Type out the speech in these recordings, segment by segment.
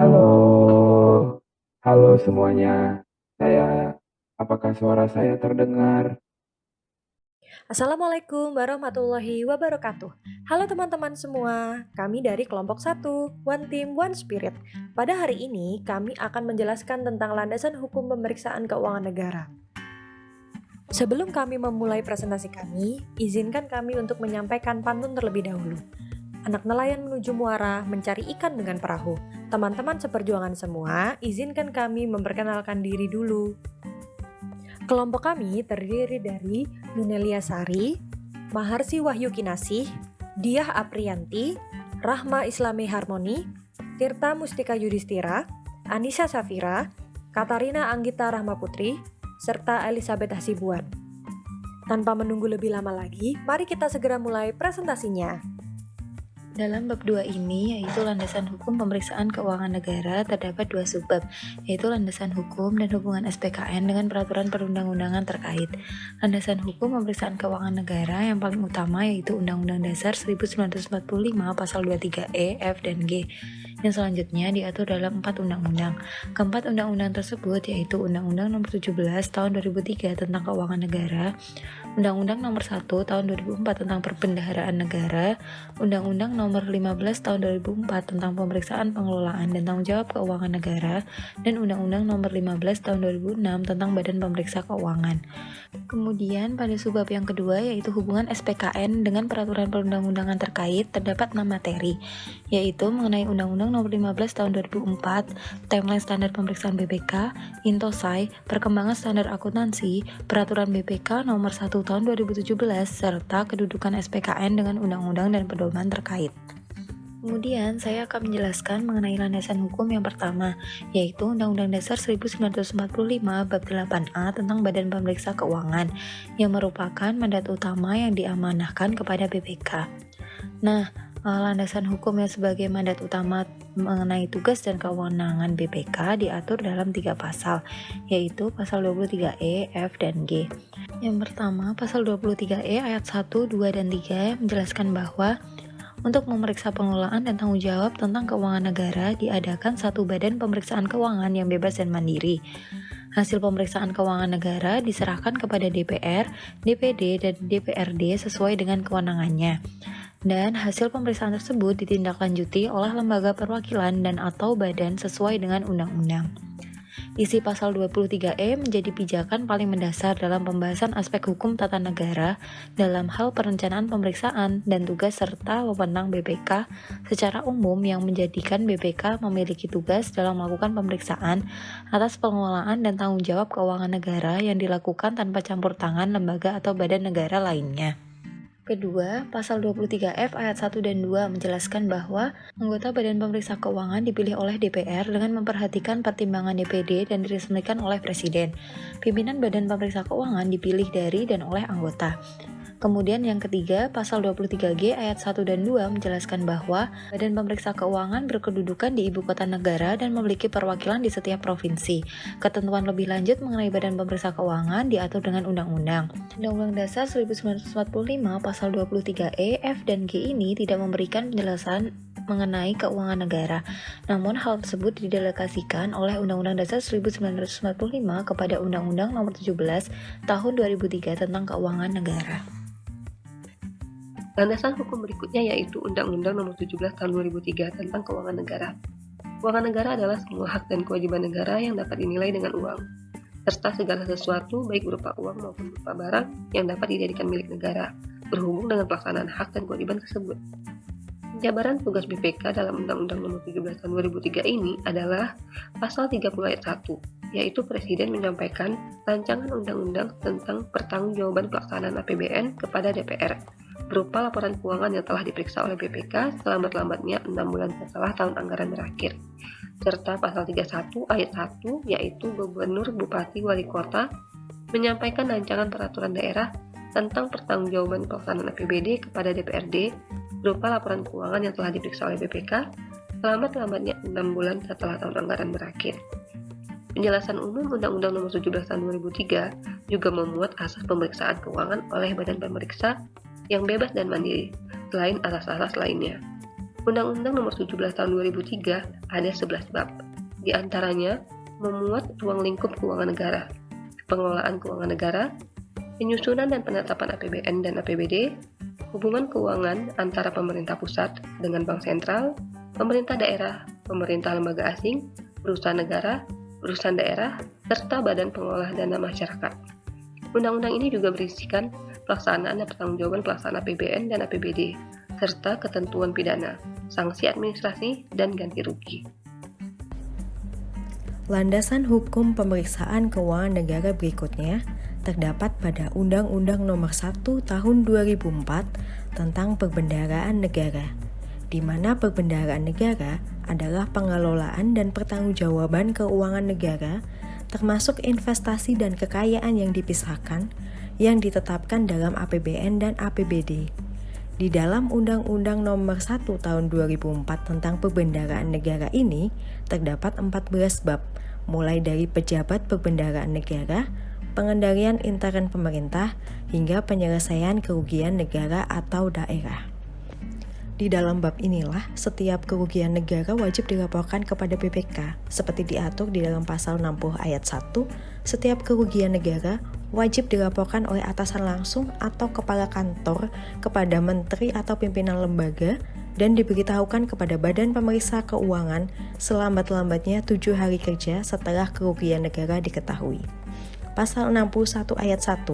Halo, halo semuanya. Apakah suara saya terdengar? Assalamualaikum warahmatullahi wabarakatuh. Halo teman-teman semua, kami dari kelompok 1, One Team One Spirit. Pada hari ini, kami akan menjelaskan tentang landasan hukum pemeriksaan keuangan negara. Sebelum kami memulai presentasi kami, izinkan kami untuk menyampaikan pantun terlebih dahulu. Anak nelayan menuju muara mencari ikan dengan perahu. Teman-teman seperjuangan semua, izinkan kami memperkenalkan diri dulu. Kelompok kami terdiri dari Nunelia Sari, Maharsi Wahyu Kinasih, Diah Aprianti, Rahma Islami Harmoni, Tirta Mustika Yudhistira, Anissa Safira, Katarina Anggita Rahmaputri, serta Elizabeth Hasibuan. Tanpa menunggu lebih lama lagi, mari kita segera mulai presentasinya. Dalam bab 2 ini, yaitu landasan hukum pemeriksaan keuangan negara, terdapat 2 subbab, yaitu landasan hukum dan hubungan SPKN dengan peraturan perundang-undangan terkait. Landasan hukum pemeriksaan keuangan negara yang paling utama yaitu Undang-Undang Dasar 1945 Pasal 23E, F, dan G. Yang selanjutnya diatur dalam 4 undang-undang. Keempat undang-undang tersebut yaitu Undang-Undang Nomor 17 Tahun 2003 tentang Keuangan Negara, Undang-Undang Nomor 1 Tahun 2004 tentang Perbendaharaan Negara, Undang-Undang Nomor 15 Tahun 2004 tentang Pemeriksaan Pengelolaan dan Tanggung Jawab Keuangan Negara, dan Undang-Undang Nomor 15 Tahun 2006 tentang Badan Pemeriksa Keuangan. Kemudian pada subbab yang kedua yaitu hubungan SPKN dengan peraturan perundang-undangan terkait, terdapat 6 materi, yaitu mengenai Undang-Undang Nomor 15 Tahun 2004, timeline standar pemeriksaan BPK, Intosai, perkembangan standar akuntansi, peraturan BPK Nomor 1 Tahun 2017, serta kedudukan SPKN dengan undang-undang dan pedoman terkait. Kemudian saya akan menjelaskan mengenai landasan hukum yang pertama, yaitu Undang-Undang Dasar 1945 Bab 8A tentang Badan Pemeriksa Keuangan, yang merupakan mandat utama yang diamanahkan kepada BPK. Nah, landasan hukum yang sebagai mandat utama mengenai tugas dan kewenangan BPK diatur dalam 3 pasal, yaitu pasal 23E, F, dan G. Yang pertama, pasal 23E ayat 1, 2, dan 3 menjelaskan bahwa untuk memeriksa pengelolaan dan tanggung jawab tentang keuangan negara diadakan satu badan pemeriksaan keuangan yang bebas dan mandiri. Hasil pemeriksaan keuangan negara diserahkan kepada DPR, DPD, dan DPRD sesuai dengan kewenangannya. Dan hasil pemeriksaan tersebut ditindaklanjuti oleh lembaga perwakilan dan atau badan sesuai dengan undang-undang. Isi pasal 23E menjadi pijakan paling mendasar dalam pembahasan aspek hukum tata negara dalam hal perencanaan pemeriksaan dan tugas serta wewenang BPK secara umum yang menjadikan BPK memiliki tugas dalam melakukan pemeriksaan atas pengelolaan dan tanggung jawab keuangan negara yang dilakukan tanpa campur tangan lembaga atau badan negara lainnya. Kedua, pasal 23F ayat 1 dan 2 menjelaskan bahwa anggota Badan Pemeriksa Keuangan dipilih oleh DPR dengan memperhatikan pertimbangan DPD dan diresmikan oleh Presiden. Pimpinan Badan Pemeriksa Keuangan dipilih dari dan oleh anggota. Kemudian yang ketiga, pasal 23G ayat 1 dan 2 menjelaskan bahwa Badan Pemeriksa Keuangan berkedudukan di ibu kota negara dan memiliki perwakilan di setiap provinsi. Ketentuan lebih lanjut mengenai Badan Pemeriksa Keuangan diatur dengan undang-undang. Undang-Undang Dasar 1945 pasal 23E, F, dan G ini tidak memberikan penjelasan mengenai keuangan negara. Namun hal tersebut didelegasikan oleh Undang-Undang Dasar 1945 kepada Undang-Undang Nomor 17 Tahun 2003 tentang Keuangan Negara. Landasan hukum berikutnya yaitu Undang-Undang Nomor 17 Tahun 2003 tentang Keuangan Negara. Keuangan negara adalah semua hak dan kewajiban negara yang dapat dinilai dengan uang, serta segala sesuatu baik berupa uang maupun berupa barang yang dapat dijadikan milik negara, berhubung dengan pelaksanaan hak dan kewajiban tersebut. Penjabaran tugas BPK dalam Undang-Undang Nomor 17 Tahun 2003 ini adalah Pasal 30 ayat 1, yaitu Presiden menyampaikan rancangan undang-undang tentang pertanggungjawaban pelaksanaan APBN kepada DPR, berupa laporan keuangan yang telah diperiksa oleh BPK selambat-lambatnya 6 bulan setelah tahun anggaran berakhir. Serta pasal 31 ayat 1, yaitu Gubernur, Bupati, Wali Kota menyampaikan rancangan peraturan daerah tentang pertanggungjawaban pelaksanaan APBD kepada DPRD berupa laporan keuangan yang telah diperiksa oleh BPK selambat-lambatnya 6 bulan setelah tahun anggaran berakhir. Penjelasan umum Undang-Undang Nomor 17 Tahun 2003 juga memuat asas pemeriksaan keuangan oleh badan pemeriksa yang bebas dan mandiri, selain asas-asas lainnya. Undang-Undang Nomor 17 Tahun 2003 ada 11 bab. Di antaranya memuat ruang lingkup keuangan negara, pengelolaan keuangan negara, penyusunan dan penetapan APBN dan APBD, hubungan keuangan antara pemerintah pusat dengan bank sentral, pemerintah daerah, pemerintah lembaga asing, perusahaan negara, perusahaan daerah, serta badan pengelola dana masyarakat. Undang-undang ini juga berisikan pelaksanaan dan pertanggungjawaban pelaksanaan APBN dan APBD, serta ketentuan pidana, sanksi administrasi, dan ganti rugi. Landasan hukum pemeriksaan keuangan negara berikutnya terdapat pada Undang-Undang Nomor 1 Tahun 2004 tentang Perbendaharaan Negara, di mana perbendaharaan negara adalah pengelolaan dan pertanggungjawaban keuangan negara, termasuk investasi dan kekayaan yang dipisahkan, yang ditetapkan dalam APBN dan APBD. Di dalam Undang-Undang Nomor 1 Tahun 2004 tentang Perbendaharaan Negara ini terdapat 14 bab, mulai dari pejabat perbendaharaan negara, pengendalian intern pemerintah, hingga penyelesaian kerugian negara atau daerah. Di dalam bab inilah, setiap kerugian negara wajib dilaporkan kepada BPK, seperti diatur di dalam pasal 60 ayat 1, setiap kerugian negara wajib dilaporkan oleh atasan langsung atau kepala kantor kepada menteri atau pimpinan lembaga dan diberitahukan kepada Badan Pemeriksa Keuangan selambat-lambatnya 7 hari kerja setelah kerugian negara diketahui. Pasal 61 ayat 1,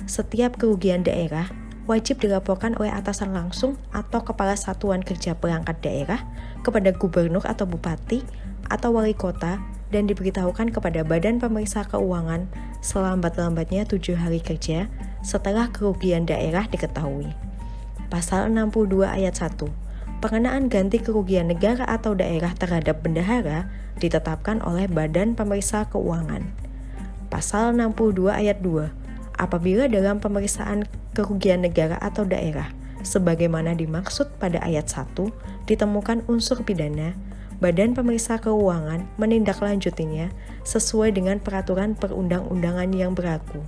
setiap kerugian daerah wajib dilaporkan oleh atasan langsung atau kepala satuan kerja perangkat daerah kepada gubernur atau bupati atau wali kota dan diberitahukan kepada Badan Pemeriksa Keuangan selambat-lambatnya 7 hari kerja setelah kerugian daerah diketahui. Pasal 62 ayat 1, pengenaan ganti kerugian negara atau daerah terhadap bendahara ditetapkan oleh Badan Pemeriksa Keuangan. Pasal 62 ayat 2, apabila dalam pemeriksaan kerugian negara atau daerah, sebagaimana dimaksud pada ayat 1, ditemukan unsur pidana, Badan Pemeriksa Keuangan menindaklanjutinya sesuai dengan peraturan perundang-undangan yang berlaku.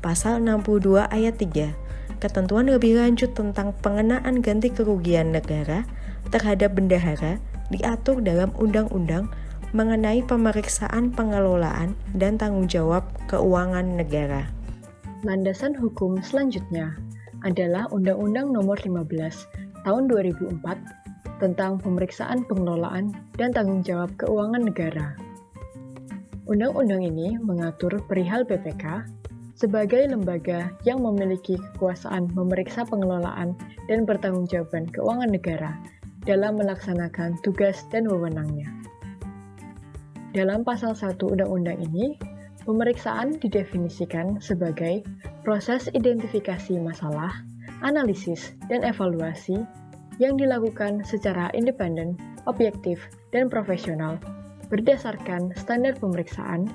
Pasal 62 ayat 3, ketentuan lebih lanjut tentang pengenaan ganti kerugian negara terhadap bendahara diatur dalam undang-undang mengenai pemeriksaan pengelolaan dan tanggung jawab keuangan negara. Landasan hukum selanjutnya adalah Undang-Undang Nomor 15 Tahun 2004 tentang pemeriksaan pengelolaan dan tanggung jawab keuangan negara. Undang-undang ini mengatur perihal BPK sebagai lembaga yang memiliki kekuasaan memeriksa pengelolaan dan pertanggungjawaban keuangan negara dalam melaksanakan tugas dan wewenangnya. Dalam pasal 1 undang-undang ini, pemeriksaan didefinisikan sebagai proses identifikasi masalah, analisis, dan evaluasi yang dilakukan secara independen, objektif, dan profesional berdasarkan standar pemeriksaan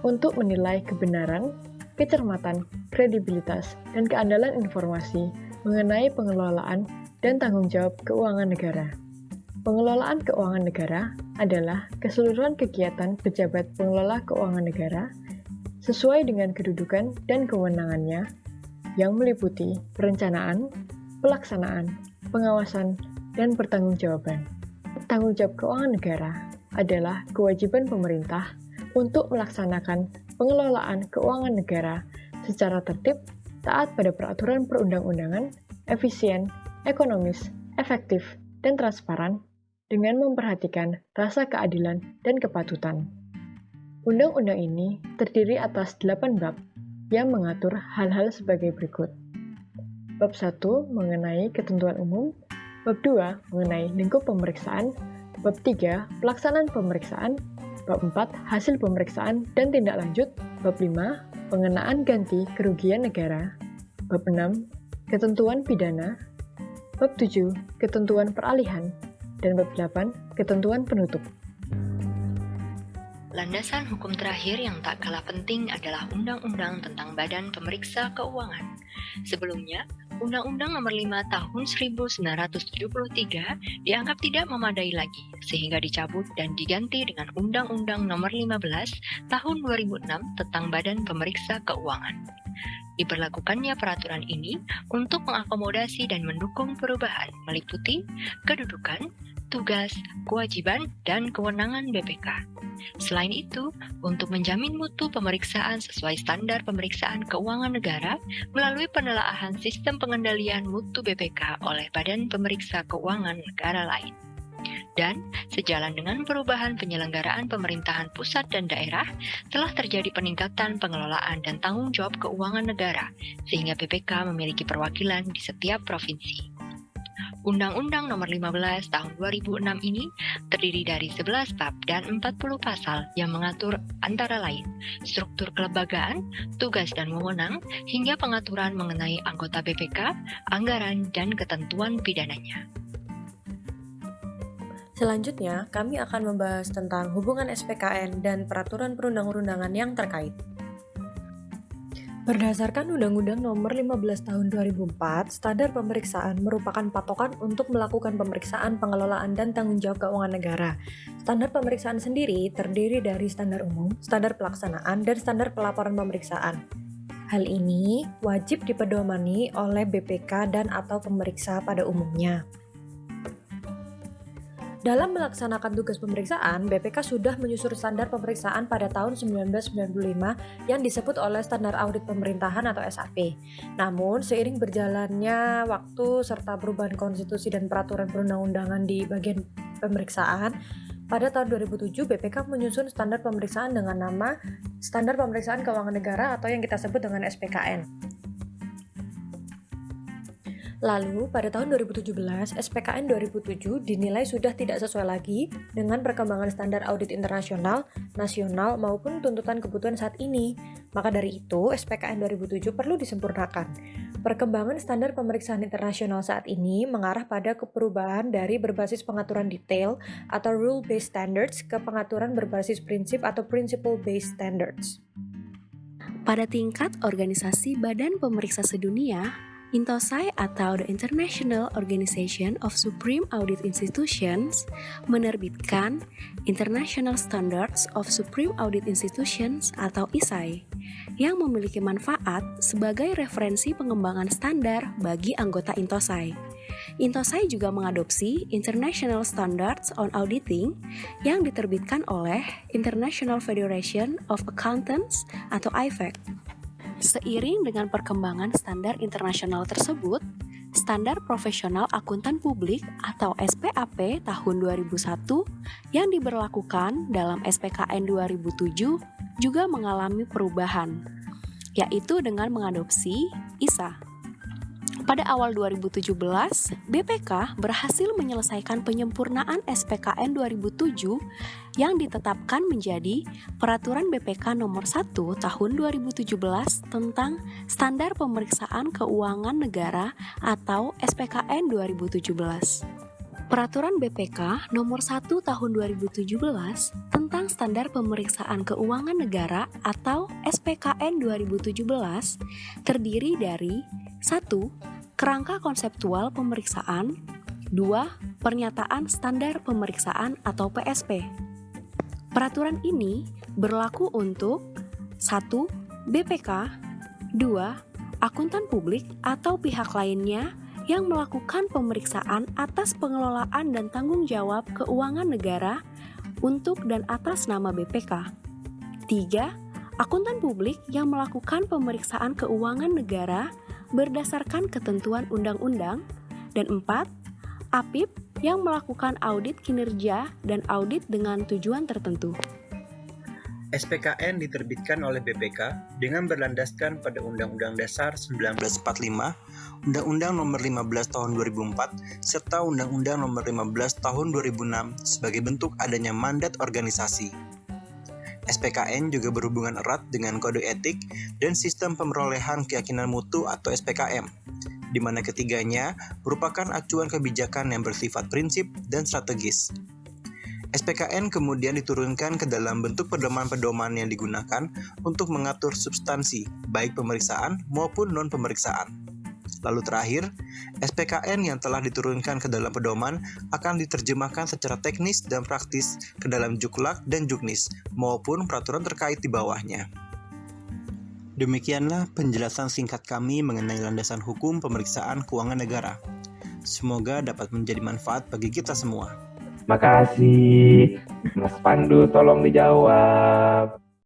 untuk menilai kebenaran, kecermatan, kredibilitas, dan keandalan informasi mengenai pengelolaan dan tanggung jawab keuangan negara. Pengelolaan keuangan negara adalah keseluruhan kegiatan pejabat pengelola keuangan negara sesuai dengan kedudukan dan kewenangannya yang meliputi perencanaan, pelaksanaan, pengawasan, dan pertanggungjawaban. Tanggung jawab keuangan negara adalah kewajiban pemerintah untuk melaksanakan pengelolaan keuangan negara secara tertib, taat pada peraturan perundang-undangan, efisien, ekonomis, efektif, dan transparan dengan memperhatikan rasa keadilan dan kepatutan. Undang-undang ini terdiri atas 8 bab yang mengatur hal-hal sebagai berikut. Bab 1 mengenai ketentuan umum, Bab 2 mengenai lingkup pemeriksaan, Bab 3 pelaksanaan pemeriksaan, Bab 4 hasil pemeriksaan dan tindak lanjut, Bab 5 pengenaan ganti kerugian negara, Bab 6 ketentuan pidana, Bab 7 ketentuan peralihan, dan Bab 8 ketentuan penutup. Landasan hukum terakhir yang tak kalah penting adalah Undang-Undang tentang Badan Pemeriksa Keuangan. Sebelumnya, Undang-Undang Nomor 5 Tahun 1973 dianggap tidak memadai lagi, sehingga dicabut dan diganti dengan Undang-Undang Nomor 15 Tahun 2006 tentang Badan Pemeriksa Keuangan. Diberlakukannya peraturan ini untuk mengakomodasi dan mendukung perubahan meliputi kedudukan, tugas, kewajiban, dan kewenangan BPK. Selain itu, untuk menjamin mutu pemeriksaan sesuai standar pemeriksaan keuangan negara melalui penelaahan sistem pengendalian mutu BPK oleh Badan Pemeriksa Keuangan Negara lain. Dan, sejalan dengan perubahan penyelenggaraan pemerintahan pusat dan daerah, telah terjadi peningkatan pengelolaan dan tanggung jawab keuangan negara, sehingga BPK memiliki perwakilan di setiap provinsi. Undang-Undang Nomor 15 Tahun 2006 ini terdiri dari 11 bab dan 40 pasal yang mengatur antara lain struktur kelembagaan, tugas dan wewenang, hingga pengaturan mengenai anggota BPK, anggaran, dan ketentuan pidananya. Selanjutnya, kami akan membahas tentang hubungan SPKN dan peraturan perundang-undangan yang terkait. Berdasarkan Undang-Undang Nomor 15 Tahun 2004, standar pemeriksaan merupakan patokan untuk melakukan pemeriksaan pengelolaan dan tanggung jawab keuangan negara. Standar pemeriksaan sendiri terdiri dari standar umum, standar pelaksanaan, dan standar pelaporan pemeriksaan. Hal ini wajib dipedomani oleh BPK dan atau pemeriksa pada umumnya. Dalam melaksanakan tugas pemeriksaan, BPK sudah menyusun standar pemeriksaan pada tahun 1995 yang disebut oleh Standar Audit Pemerintahan atau SAP. Namun, seiring berjalannya waktu serta perubahan konstitusi dan peraturan perundang-undangan di bagian pemeriksaan, pada tahun 2007 BPK menyusun standar pemeriksaan dengan nama Standar Pemeriksaan Keuangan Negara atau yang kita sebut dengan SPKN. Lalu, pada tahun 2017, SPKN 2007 dinilai sudah tidak sesuai lagi dengan perkembangan standar audit internasional, nasional, maupun tuntutan kebutuhan saat ini. Maka dari itu, SPKN 2007 perlu disempurnakan. Perkembangan standar pemeriksaan internasional saat ini mengarah pada perubahan dari berbasis pengaturan detail atau rule-based standards ke pengaturan berbasis prinsip atau principle-based standards. Pada tingkat organisasi Badan Pemeriksa Sedunia, INTOSAI atau The International Organization of Supreme Audit Institutions menerbitkan International Standards of Supreme Audit Institutions atau ISAI yang memiliki manfaat sebagai referensi pengembangan standar bagi anggota INTOSAI. INTOSAI juga mengadopsi International Standards on Auditing yang diterbitkan oleh International Federation of Accountants atau IFAC. Seiring dengan perkembangan standar internasional tersebut, Standar Profesional Akuntan Publik atau SPAP tahun 2001 yang diberlakukan dalam SPKN 2007 juga mengalami perubahan, yaitu dengan mengadopsi ISA. Pada awal 2017, BPK berhasil menyelesaikan penyempurnaan SPKN 2007 yang ditetapkan menjadi Peraturan BPK Nomor 1 Tahun 2017 tentang Standar Pemeriksaan Keuangan Negara atau SPKN 2017. Peraturan BPK Nomor 1 Tahun 2017 tentang Standar Pemeriksaan Keuangan Negara atau SPKN 2017 terdiri dari 1. Kerangka konseptual pemeriksaan. 2. Pernyataan standar pemeriksaan atau PSP. Peraturan ini berlaku untuk 1. BPK. 2. Akuntan publik atau pihak lainnya yang melakukan pemeriksaan atas pengelolaan dan tanggung jawab keuangan negara untuk dan atas nama BPK. 3. Akuntan publik yang melakukan pemeriksaan keuangan negara berdasarkan ketentuan undang-undang. Dan 4. APIP yang melakukan audit kinerja dan audit dengan tujuan tertentu. SPKN diterbitkan oleh BPK dengan berlandaskan pada Undang-Undang Dasar 1945, Undang-Undang Nomor 15 Tahun 2004, serta Undang-Undang Nomor 15 Tahun 2006 sebagai bentuk adanya mandat organisasi. SPKN juga berhubungan erat dengan kode etik dan sistem pemerolehan keyakinan mutu atau SPKM, di mana ketiganya merupakan acuan kebijakan yang bersifat prinsip dan strategis. SPKN kemudian diturunkan ke dalam bentuk pedoman-pedoman yang digunakan untuk mengatur substansi, baik pemeriksaan maupun non-pemeriksaan. Lalu terakhir, SPKN yang telah diturunkan ke dalam pedoman akan diterjemahkan secara teknis dan praktis ke dalam Juklak dan Juknis maupun peraturan terkait di bawahnya. Demikianlah penjelasan singkat kami mengenai landasan hukum pemeriksaan keuangan negara. Semoga dapat menjadi manfaat bagi kita semua. Makasih. Mas Pandu, tolong dijawab.